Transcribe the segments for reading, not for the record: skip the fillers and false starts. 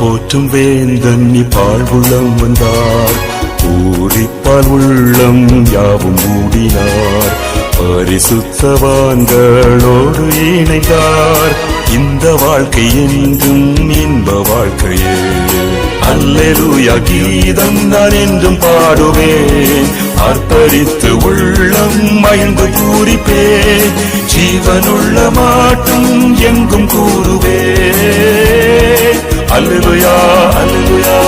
போற்றும் வேந்தன் பாழ்வுளம் வந்தார். பூரிப்பால் உள்ளம் யாவும் மூடினார். பரிசுத்தவான்களோடு இணைந்தார். இந்த வாழ்க்கை என்றும் இன்ப வாழ்க்கையே. அல்லேலூயா கீதம் நான் என்றும் பாடுவேன். ஆர்ப்பரித்து உள்ளம் மகிழ்ந்து பூரிப்பேன். ஜீவனுள்ள மாட்டும் எங்கும் கூறுவேன். அல்லேலூயா அல்லேலூயா.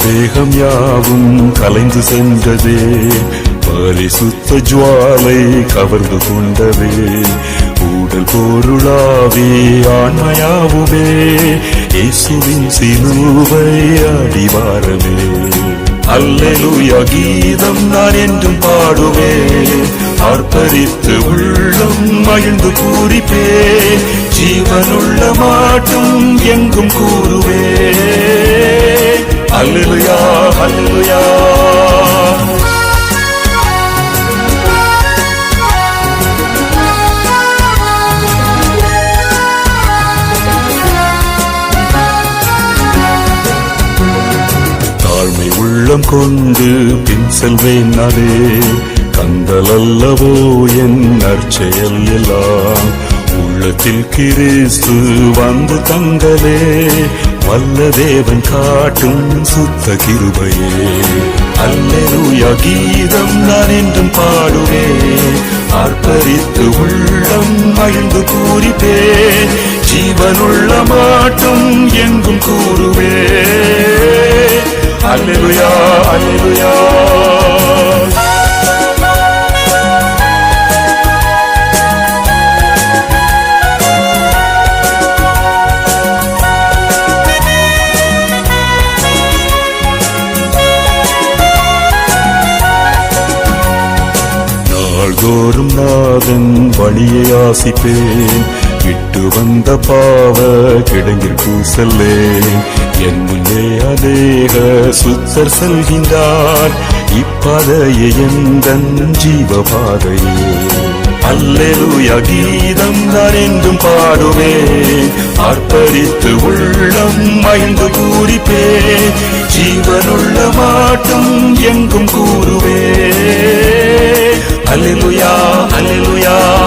தேகம் யாவும் கலைந்து சென்றதே. பரிசுத்த ஜுவாலை கவர்ந்து கொண்டதே. உடல் பொருளாவே ஆன்மையாவுமே இயேசுவின் சிலுவை அடிவாரமே. அல்லேலூயா கீதம் நான் என்றும் பாடுவேன். ஆர்ப்பரித்து உள்ளம் மகிழ்ந்து பூரிப்பேன். ஜீவனுள்ள மாட்டும் எங்கும் கூறுவேன். அல்லேலூயா அல்லேலூயா. தாழ்மை உள்ளம் கொண்டு பின் செல்வேன் நானே. கந்தல் அல்லவோ என் நற்செயல் எல்லாம். உள்ளத்தில் கிறிஸ்து வந்து தங்கலே. வல்ல தேவன் காட்டும் சுத்த கிருபையே. அல்லேலூயா கீதம் நான் என்றும் பாடுவேன். ஆர்ப்பரித்து உள்ளம் மகிழ்ந்து பூரிப்பேன். ஜீவனுள்ள மாட்டும் எங்கும் கூறுவேன். அல்லேலூயா அல்லேலூயா. நாள்தோறும் நாதன் வழியை ஆசிப்பேன். விட்டு வந்த பாவ கிடங்கில் பூசல்லேன். என் முன்னே அநேக சுத்தர் செல்கின்றார். இப்பாதையே எந்தன் ஜீவபாதையே. அல்லேலூயா கீதம் நான் என்றும் பாடுவேன். ஆர்ப்பரித்து உள்ளம் மகிழ்ந்து பூரிப்பேன். ஜீவனுள்ள மாட்டும் எங்கும் கூறுவேன். அல்லேலூயா அல்லேலூயா.